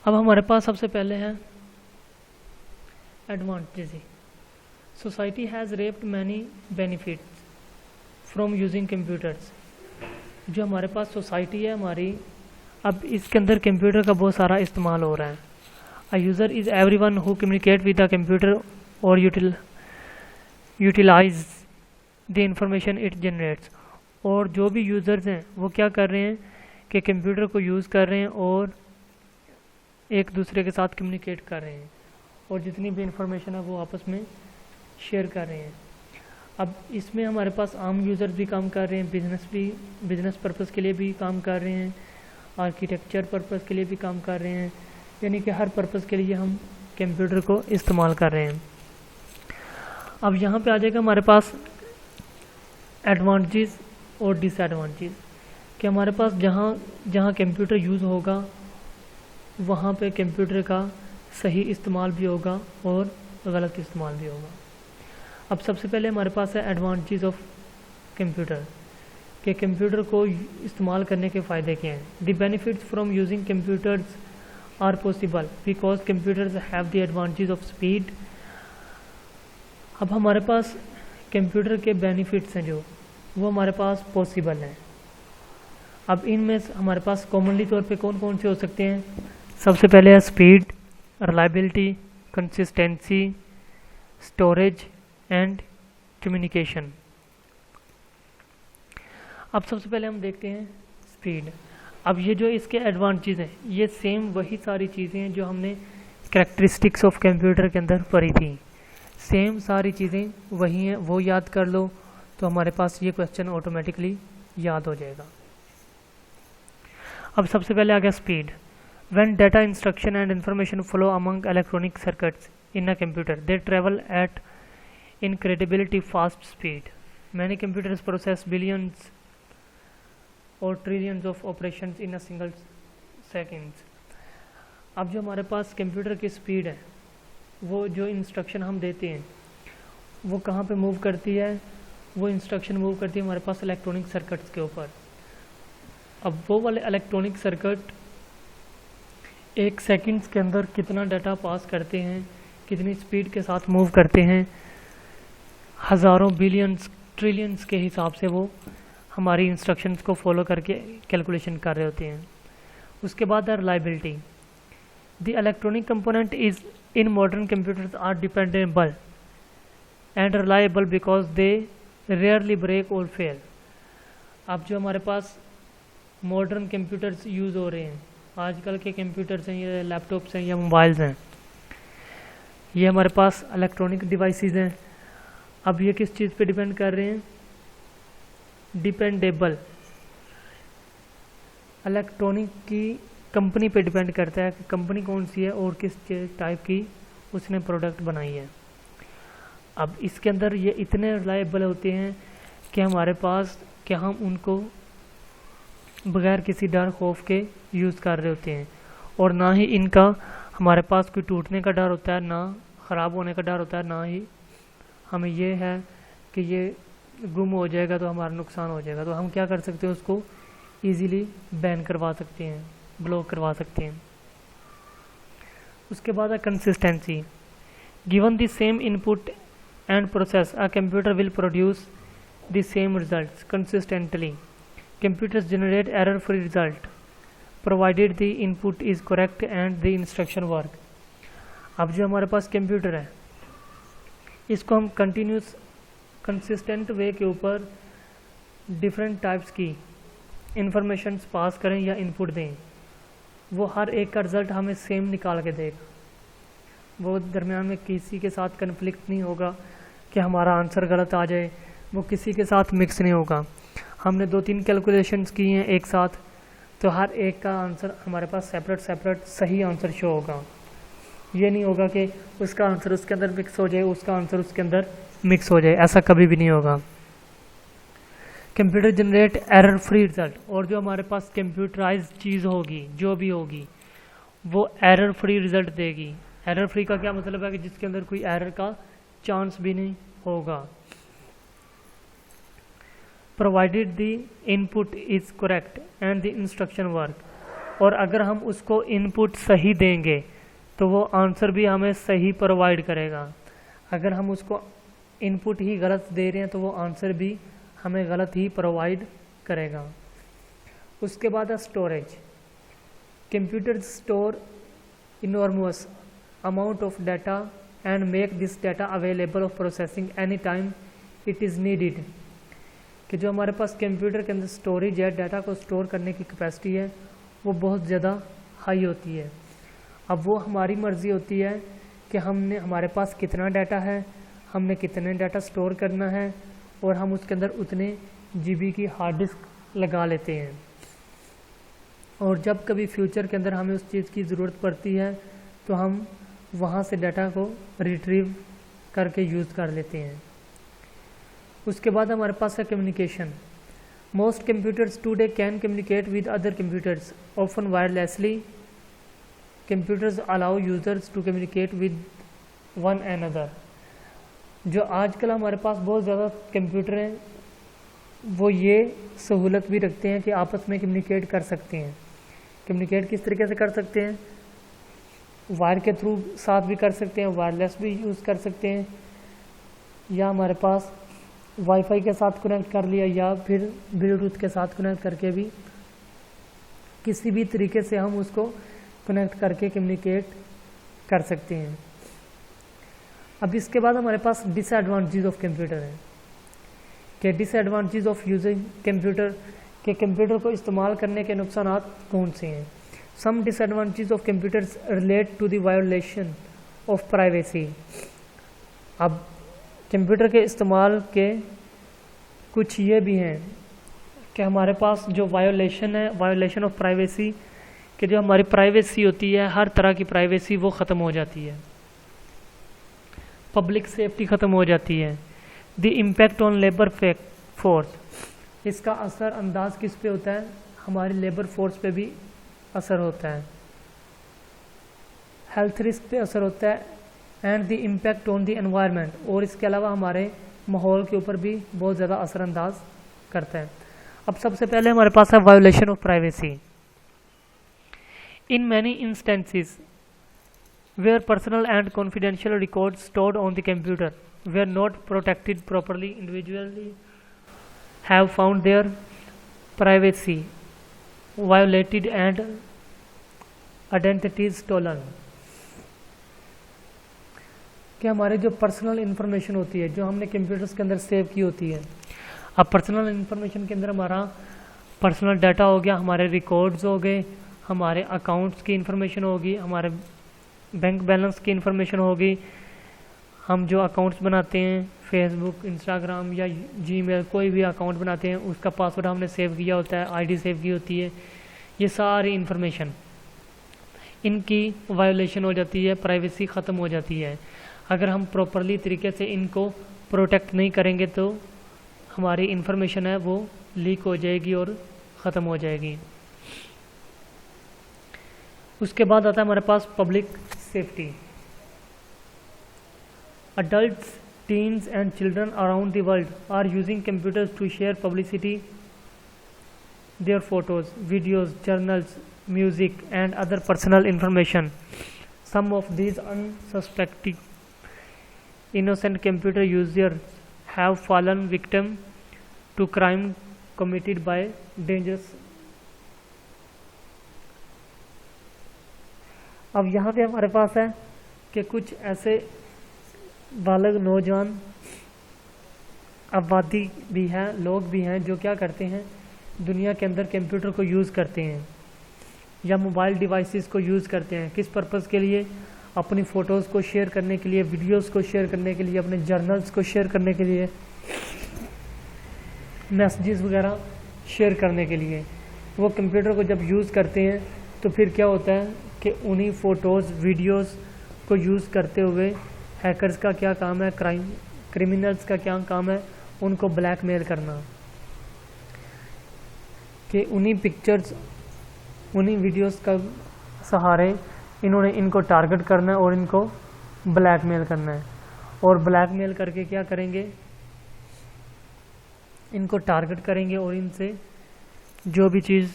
अब हमारे पास सबसे पहले है advantage. Society has raped many benefits from using computers. जो हमारे पास सोसाइटी है हमारी, अब इसके अंदर कंप्यूटर का बहुत सारा इस्तेमाल हो रहा है। A user is everyone who communicate with the computer और utilise the information it generates. और जो भी यूज़र्स हैं वो क्या कर रहे हैं कि कंप्यूटर को यूज़ कर रहे हैं और एक दूसरे के साथ कम्युनिकेट कर रहे हैं, और जितनी भी इंफॉर्मेशन है वो आपस में शेयर कर रहे हैं। अब इसमें हमारे पास आम यूज़र्स भी काम कर रहे हैं, बिजनेस पर्पज़ के लिए भी काम कर रहे हैं, आर्किटेक्चर पर्पज़ के लिए भी काम कर रहे हैं, यानी कि हर पर्पज़ के लिए हम कंप्यूटर को इस्तेमाल कर रहे हैं। अब यहाँ पे आ जाएगा हमारे पास एडवांटेज और डिसएडवांटेज, कि हमारे पास जहाँ जहाँ कंप्यूटर यूज़ होगा वहाँ पे कंप्यूटर का सही इस्तेमाल भी होगा और गलत इस्तेमाल भी होगा। अब सबसे पहले हमारे पास है एडवांटेज ऑफ कंप्यूटर, कि कंप्यूटर को इस्तेमाल करने के फ़ायदे क्या हैं। The benefits from using computers are possible because computers have the advantage of speed. अब हमारे पास कंप्यूटर के बेनिफिट्स हैं जो वो हमारे पास पॉसिबल हैं। अब इनमें हमारे पास कॉमनली तौर पे कौन कौन से हो सकते हैं। सबसे पहले है speed, reliability, consistency, storage and communication. अब सबसे पहले हम देखते हैं स्पीड। अब ये जो इसके एडवांटेज हैं ये सेम वही सारी चीज़ें हैं जो हमने कैरेक्टरिस्टिक्स ऑफ कंप्यूटर के अंदर पढ़ी थी, सेम सारी चीज़ें वही हैं, वो याद कर लो तो हमारे पास ये क्वेश्चन ऑटोमेटिकली याद हो जाएगा। अब सबसे पहले आ गया speed. When data instruction and information flow among electronic circuits in a computer, they travel at incredibly fast speed. Many computers process billions or trillions of operations in a single seconds. अब जो हमारे पास computer की speed है वो जो instruction हम देते हैं वो कहाँ पे मूव करती है, वो इंस्ट्रक्शन मूव करती है हमारे पास इलेक्ट्रॉनिक सर्किट्स के ऊपर। अब वो वाले इलेक्ट्रॉनिक सर्किट एक सेकंड्स के अंदर कितना डाटा पास करते हैं, कितनी स्पीड के साथ मूव करते हैं, हज़ारों बिलियंस ट्रिलियंस के हिसाब से वो हमारी इंस्ट्रक्शंस को फॉलो करके कैलकुलेशन कर रहे होते हैं। उसके बाद है reliability. The electronic component is in modern computers are dependable and reliable because they rarely break or fail. अब जो हमारे पास मॉडर्न कंप्यूटर्स यूज़ हो रहे हैं, आजकल के कंप्यूटर्स हैं या लैपटॉप्स हैं या मोबाइल्स हैं, ये हमारे पास इलेक्ट्रॉनिक डिवाइसेस हैं। अब ये किस चीज़ पे डिपेंड कर रहे हैं, डिपेंडेबल। इलेक्ट्रॉनिक की कंपनी पे डिपेंड करता है कि कंपनी कौन सी है और किस टाइप की उसने प्रोडक्ट बनाई है। अब इसके अंदर ये इतने रिलायबल होते हैं कि हमारे पास कि हम उनको बगैर किसी डर खौफ के यूज़ कर रहे होते हैं, और ना ही इनका हमारे पास कोई टूटने का डर होता है, ना ख़राब होने का डर होता है, ना ही हमें ये है कि ये गुम हो जाएगा तो हमारा नुकसान हो जाएगा। तो हम क्या कर सकते हैं, उसको इजीली बैन करवा सकते हैं, ब्लॉक करवा सकते हैं। उसके बाद है consistency. Given the same input and process a computer will produce the same results consistently. Computers generate error-free result provided the input is correct and the instruction work. अब जो हमारे पास कंप्यूटर है इसको हम कंटिन्यूस कंसिस्टेंट वे के ऊपर different types की informations पास करें या इनपुट दें, वो हर एक का रिज़ल्ट हमें सेम निकाल के देगा। वो दरमियान में किसी के साथ कन्फ्लिक्ट नहीं होगा कि हमारा आंसर गलत आ जाए, वो किसी के साथ मिक्स नहीं होगा। हमने 2-3 कैलकुलेशंस की हैं एक साथ, तो हर एक का आंसर हमारे पास सेपरेट सही आंसर शो होगा। ये नहीं होगा कि उसका आंसर उसके अंदर मिक्स हो जाए, उसका आंसर उसके अंदर मिक्स हो जाए, ऐसा कभी भी नहीं होगा। Computer generate error free result, और जो हमारे पास कंप्यूटराइज चीज़ होगी जो भी होगी वो एरर फ्री रिजल्ट देगी। एरर फ्री का क्या मतलब है कि जिसके अंदर कोई एरर का चांस भी नहीं होगा। Provided the input is correct and the instruction work, और अगर हम उसको इनपुट सही देंगे तो वो आंसर भी हमें सही प्रोवाइड करेगा। अगर हम उसको इनपुट ही गलत दे रहे हैं तो वो आंसर भी हमें गलत ही प्रोवाइड करेगा। उसके बाद है storage. Computer store enormous amount of data and make this data available of processing any time it is needed. कि जो हमारे पास कंप्यूटर के अंदर स्टोरेज है, डाटा को स्टोर करने की कैपेसिटी है, वो बहुत ज़्यादा हाई होती है। अब वो हमारी मर्ज़ी होती है कि हमारे पास कितना डाटा है, हमने कितने डाटा स्टोर करना है, और हम उसके अंदर उतने जीबी की हार्ड डिस्क लगा लेते हैं। और जब कभी फ्यूचर के अंदर हमें उस चीज़ की ज़रूरत पड़ती है तो हम वहाँ से डाटा को रिट्रीव करके यूज़ कर लेते हैं। उसके बाद हमारे पास है communication. Most computers today can communicate with other computers often wirelessly. Computers allow users to communicate with one another. जो आजकल हमारे पास बहुत ज़्यादा कंप्यूटर हैं वो ये सहूलत भी रखते हैं कि आपस में कम्युनिकेट कर सकते हैं। कम्युनिकेट किस तरीके से कर सकते हैं? वायर के थ्रू साथ भी कर सकते हैं, वायरलेस भी यूज़ कर सकते हैं, या हमारे पास वाईफाई के साथ कनेक्ट कर लिया, या फिर ब्लूटूथ के साथ कनेक्ट करके भी किसी भी तरीके से हम उसको कनेक्ट करके कम्युनिकेट कर सकते हैं। अब इसके बाद हमारे पास डिसएडवांटेजेस ऑफ कंप्यूटर है कि डिसएडवांटेजेस ऑफ यूजिंग कंप्यूटर, के कंप्यूटर को इस्तेमाल करने के नुकसानात कौन से हैं। Some disadvantages of computers relate to the violation of privacy. अब कंप्यूटर के इस्तेमाल के कुछ ये भी हैं कि हमारे पास जो वायोलेशन है, वायोलेशन ऑफ प्राइवेसी, कि जो हमारी प्राइवेसी होती है, हर तरह की प्राइवेसी वो ख़त्म हो जाती है, पब्लिक सेफ्टी ख़त्म हो जाती है। The impact on labour force, इसका असर अंदाज किस पे होता है? हमारी लेबर फोर्स पे भी असर होता है। हेल्थ रिस्क पे असर होता है। And the impact on the environment, और इसके अलावा हमारे माहौल के ऊपर भी बहुत ज़्यादा असरअंदाज करता है। अब सबसे पहले हमारे पास है violation of privacy. In many instances where personal and confidential records stored on the computer were not protected properly, individually have found their privacy violated and identities stolen। कि हमारे जो पर्सनल इंफॉर्मेशन होती है, जो हमने कंप्यूटर्स के अंदर save की होती है, अब पर्सनल इंफॉर्मेशन के अंदर हमारा पर्सनल डाटा हो गया, हमारे रिकॉर्ड्स हो गए, हमारे अकाउंट्स की इंफॉर्मेशन होगी, हमारे बैंक बैलेंस की इंफॉर्मेशन होगी, हम जो अकाउंट्स बनाते हैं फेसबुक, इंस्टाग्राम या जीमेल, कोई भी अकाउंट बनाते हैं उसका पासवर्ड हमने सेव किया होता है, आईडी सेव की होती है, ये सारी इंफॉर्मेशन इनकी वायोलेशन हो जाती है, प्राइवेसी ख़त्म हो जाती है। अगर हम प्रॉपरली तरीके से इनको प्रोटेक्ट नहीं करेंगे तो हमारी इंफॉर्मेशन है वो लीक हो जाएगी और ख़त्म हो जाएगी। उसके बाद आता है हमारे पास public safety. Adults, teens and children around the world are using computers to share publicity, their photos, videos, journals, music and other personal information. Some of these unsuspecting innocent computer users have fallen victim to crime committed by dangerous। अब यहाँ पे हमारे पास है कि कुछ ऐसे बालग नौजवान आबादी भी हैं, लोग भी हैं जो क्या करते हैं, दुनिया के अंदर कंप्यूटर को यूज़ करते हैं या मोबाइल डिवाइसेस को यूज़ करते हैं। किस पर्पज़ के लिए? अपनी फ़ोटोज़ को शेयर करने के लिए, वीडियोस को शेयर करने के लिए, अपने जर्नल्स को शेयर करने के लिए, मैसेजेस वगैरह शेयर करने के लिए। वो कंप्यूटर को जब यूज़ करते हैं तो फिर क्या होता है कि उन्हीं फ़ोटोज़, वीडियोस को यूज़ करते हुए हैकर्स का क्या काम है, क्रिमिनल्स का क्या काम है, उनको ब्लैकमेल करना, कि उन्हीं पिक्चर्स, उन्हीं वीडियोस का सहारे इन्होंने इनको टारगेट करना है और इनको ब्लैकमेल करना है। और ब्लैकमेल करके क्या करेंगे, इनको टारगेट करेंगे और इनसे जो भी चीज़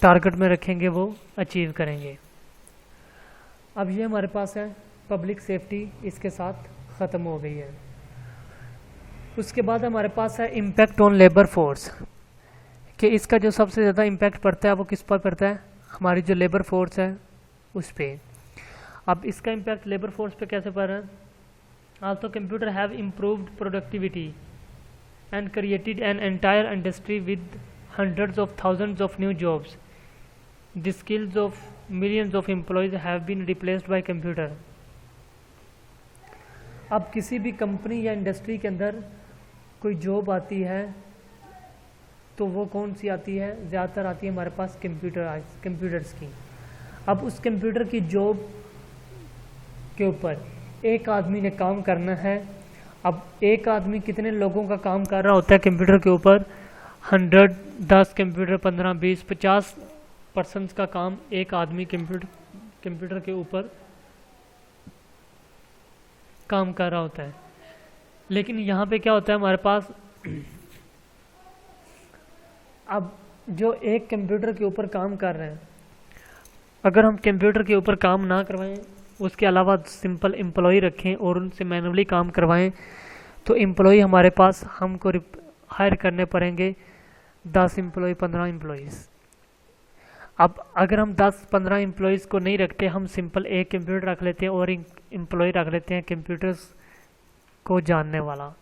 टारगेट में रखेंगे वो अचीव करेंगे। अब ये हमारे पास है पब्लिक सेफ्टी, इसके साथ ख़त्म हो गई है। उसके बाद हमारे पास है इम्पैक्ट ऑन लेबर फोर्स, कि इसका जो सबसे ज़्यादा इम्पैक्ट पड़ता है वो किस पर पड़ता है, हमारी जो लेबर फोर्स है उस पर। अब इसका इम्पैक्ट लेबर फोर्स पे कैसे पड़ रहा है? Also computer have improved productivity and created an entire industry with hundreds of thousands of new jobs. The skills of millions of employees have been replaced by computer. अब किसी भी company या industry के अंदर कोई जॉब आती है तो वो कौन सी आती है? ज़्यादातर आती है हमारे पास कंप्यूटर्स की। अब उस कंप्यूटर की जॉब के ऊपर एक आदमी ने काम करना है। अब एक आदमी कितने लोगों का काम कर रहा होता है कंप्यूटर के ऊपर? 100, 10 कंप्यूटर, 15, 20, 50 पर्सन्स का काम एक आदमी कंप्यूटर के ऊपर काम कर रहा होता है। लेकिन यहाँ पे क्या होता है हमारे पास, अब जो एक कंप्यूटर के ऊपर काम कर रहे हैं, अगर हम कंप्यूटर के ऊपर काम ना करवाएं, उसके अलावा सिंपल एम्प्लॉय रखें और उनसे मैनुअली काम करवाएं, तो एम्प्लॉय हमारे पास हमको हायर करने पड़ेंगे 10 एम्प्लॉय, 15 एम्प्लॉयज़। अब अगर हम 10-15 एम्प्लॉयज़ को नहीं रखते, हम सिंपल एक कंप्यूटर रख लेते हैं और एम्प्लॉय रख लेते हैं कंप्यूटर्स को जानने वाला,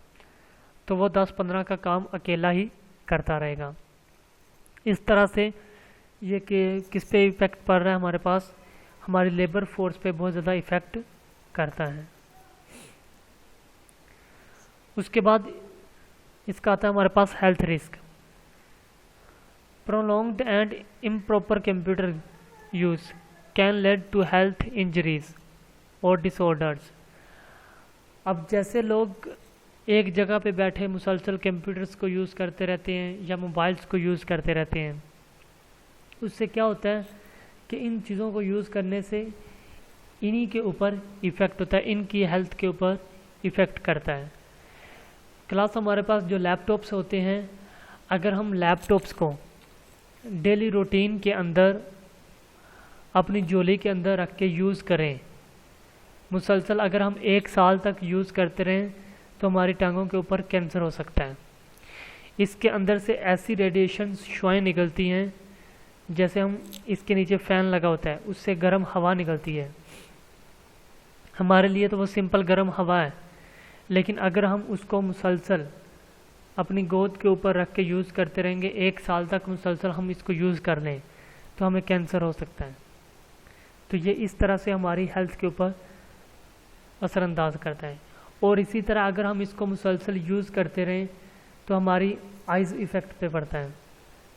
तो वो 10-15 का काम अकेला ही करता रहेगा। इस तरह से ये कि किस पे इफ़ेक्ट पड़ रहा है हमारे पास, हमारी लेबर फोर्स पे बहुत ज़्यादा इफ़ेक्ट करता है। उसके बाद इसका आता है हमारे पास health risk. Prolonged and improper computer use can lead to health injuries और डिसऑर्डर्स। अब जैसे लोग एक जगह पे बैठे मुसलसल कंप्यूटर्स को यूज़ करते रहते हैं या मोबाइल्स को यूज़ करते रहते हैं, उससे क्या होता है कि इन चीज़ों को यूज़ करने से इन्हीं के ऊपर इफ़ेक्ट होता है, इनकी हेल्थ के ऊपर इफ़ेक्ट करता है। क्लास हमारे पास जो लैपटॉप्स होते हैं, अगर हम लैपटॉप्स को डेली रूटीन के अंदर अपनी झोली के अंदर रख के यूज़ करें मुसलसल, अगर हम 1 साल तक यूज़ करते रहें तो हमारी टांगों के ऊपर कैंसर हो सकता है। इसके अंदर से ऐसी रेडिएशन शुआएँ निकलती हैं, जैसे हम इसके नीचे फ़ैन लगा होता है उससे गर्म हवा निकलती है। हमारे लिए तो वो सिंपल गर्म हवा है, लेकिन अगर हम उसको मुसलसल अपनी गोद के ऊपर रख के यूज़ करते रहेंगे, 1 साल तक मुसलसल हम इसको यूज़ कर लें, तो हमें कैंसर हो सकता है। तो ये इस तरह से हमारी हेल्थ के ऊपर असरअंदाज करता है। और इसी तरह अगर हम इसको मुसलसल यूज़ करते रहें तो हमारी आइज़ इफ़ेक्ट पे पड़ता है,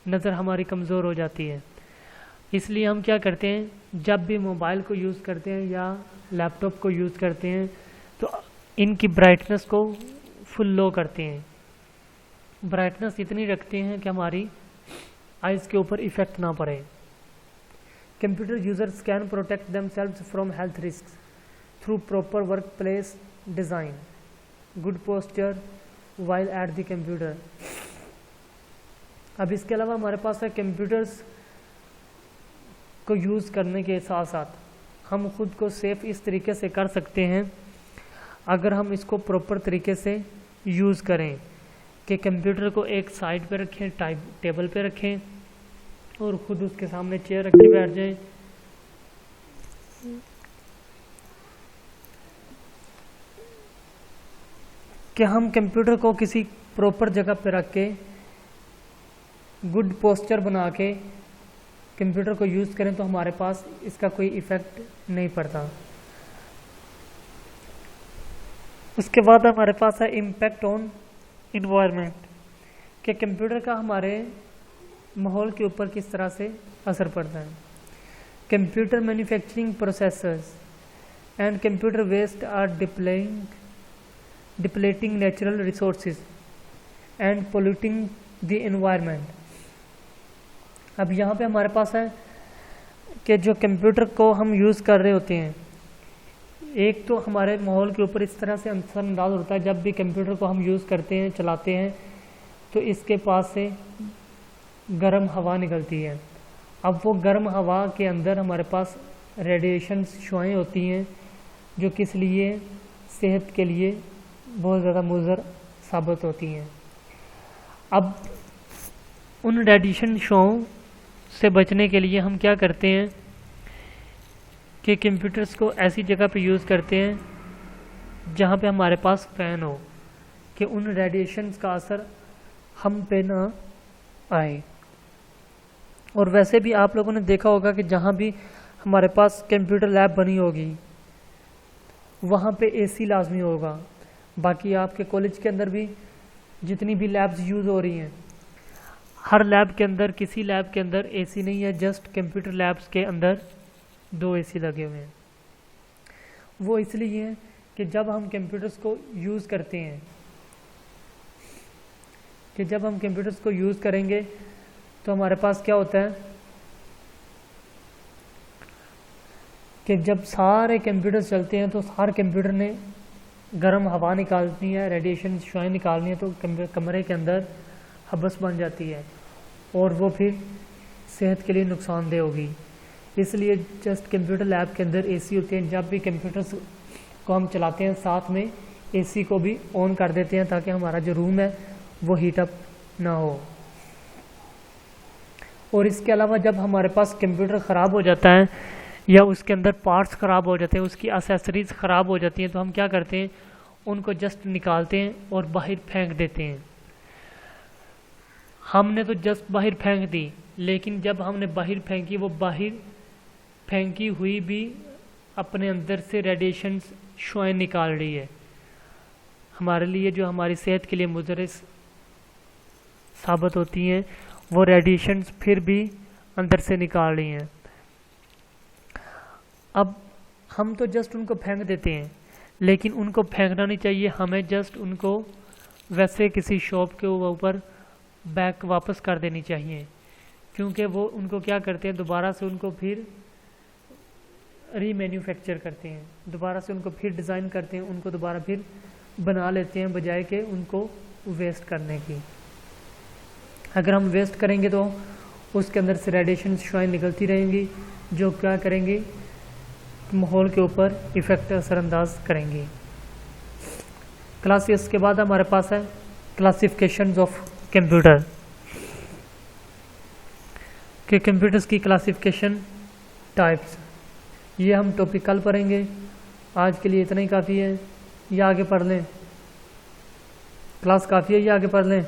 नज़र हमारी कमज़ोर हो जाती है। इसलिए हम क्या करते हैं, जब भी मोबाइल को यूज़ करते हैं या लैपटॉप को यूज़ करते हैं तो इनकी ब्राइटनेस को फुल लो करते हैं। ब्राइटनेस इतनी रखते हैं कि हमारी आइज़ के ऊपर इफ़ेक्ट ना पड़े। Computer users can protect themselves from health risk through proper work place design, good posture while at the computer. अब इसके अलावा हमारे पास है कंप्यूटर्स को यूज़ करने के साथ साथ हम खुद को सेफ़ इस तरीके से कर सकते हैं, अगर हम इसको प्रॉपर तरीके से यूज़ करें कि कंप्यूटर को एक साइड पे रखें, टेबल पे रखें और ख़ुद उसके सामने चेयर रख के बैठ जाएं। कि हम कंप्यूटर को किसी प्रॉपर जगह पे रख के गुड पोस्चर बना के कंप्यूटर को यूज़ करें तो हमारे पास इसका कोई इफ़ेक्ट नहीं पड़ता। उसके बाद हमारे पास है इम्पैक्ट ऑन इन्वायरमेंट, कि कंप्यूटर का हमारे माहौल के ऊपर किस तरह से असर पड़ता है। Computer manufacturing processors and computer waste are depleting natural resources and polluting the environment. अब यहाँ पे हमारे पास है कि जो कंप्यूटर को हम यूज़ कर रहे होते हैं, एक तो हमारे माहौल के ऊपर इस तरह से असरअंदाज होता है, जब भी कंप्यूटर को हम यूज़ करते हैं, चलाते हैं, तो इसके पास से गर्म हवा निकलती है अब वो गर्म हवा के अंदर हमारे पास रेडिएशन शुआएँ होती हैं जो किस लिए, सेहत के लिए बहुत ज़्यादा मुज़र साबित होती हैं। अब उन रेडिएशन शुआओं से बचने के लिए हम क्या करते हैं कि कंप्यूटर्स को ऐसी जगह पे यूज़ करते हैं जहाँ पे हमारे पास फ़ैन हो, कि उन रेडिएशंस का असर हम पे ना आए। और वैसे भी आप लोगों ने देखा होगा कि जहाँ भी हमारे पास कंप्यूटर लैब बनी होगी वहाँ पे एसी लाजमी होगा। बाकी आपके कॉलेज के अंदर भी जितनी भी लैब्स यूज़ हो रही हैं, हर लैब के अंदर, किसी लैब के अंदर एसी नहीं है, जस्ट कंप्यूटर लैब्स के अंदर 2 एसी लगे हुए हैं। वो इसलिए है कि जब हम कंप्यूटर्स को यूज़ करते हैं, कि जब हम कंप्यूटर्स को यूज़ करेंगे तो हमारे पास क्या होता है कि जब सारे कंप्यूटर्स चलते हैं तो हर कंप्यूटर ने गर्म हवा निकालनी है, रेडिएशन शुआएँ निकालनी है, तो कमरे के अंदर हबस बन जाती है और वो फिर सेहत के लिए नुकसानदेह होगी। इसलिए जस्ट कंप्यूटर लैब के अंदर एसी होते हैं। जब भी कंप्यूटर्स को हम चलाते हैं साथ में एसी को भी ऑन कर देते हैं ताकि हमारा जो रूम है वो हीटअप ना हो। और इसके अलावा जब हमारे पास कंप्यूटर ख़राब हो जाता है या उसके अंदर पार्ट्स ख़राब हो जाते हैं, उसकी एसेसरीज़ ख़राब हो जाती हैं, तो हम क्या करते हैं, उनको जस्ट निकालते हैं और बाहर फेंक देते हैं। हमने तो जस्ट बाहर फेंक दी, लेकिन जब हमने बाहर फेंकी, वो बाहर फेंकी हुई भी अपने अंदर से रेडिएशन शुआएँ निकाल रही है। हमारे लिए जो हमारी सेहत के लिए मुज़र साबित होती हैं, वो रेडिएशन फिर भी अंदर से निकाल रही हैं। अब हम तो जस्ट उनको फेंक देते हैं, लेकिन उनको फेंकना नहीं चाहिए। हमें जस्ट उनको वैसे किसी शॉप के ऊपर बैक वापस कर देनी चाहिए, क्योंकि वो उनको क्या करते हैं, दोबारा से उनको फिर रीमैन्युफैक्चर करते हैं, दोबारा से उनको फिर डिज़ाइन करते हैं, उनको दोबारा फिर बना लेते हैं, बजाय के उनको वेस्ट करने की। अगर हम वेस्ट करेंगे तो उसके अंदर से रेडिएशन शुआएँ निकलती रहेंगी जो क्या करेंगी, माहौल के ऊपर इफ़ेक्ट असरअंदाज करेंगी। क्लास 6 के बाद हमारे पास है क्लासिफिकेशंस ऑफ कंप्यूटर, कि कंप्यूटर्स की क्लासिफिकेशन टाइप्स। ये हम टॉपिक कल पढ़ेंगे। आज के लिए इतना ही काफ़ी है, या आगे पढ़ लें? क्लास काफ़ी है या आगे पढ़ लें?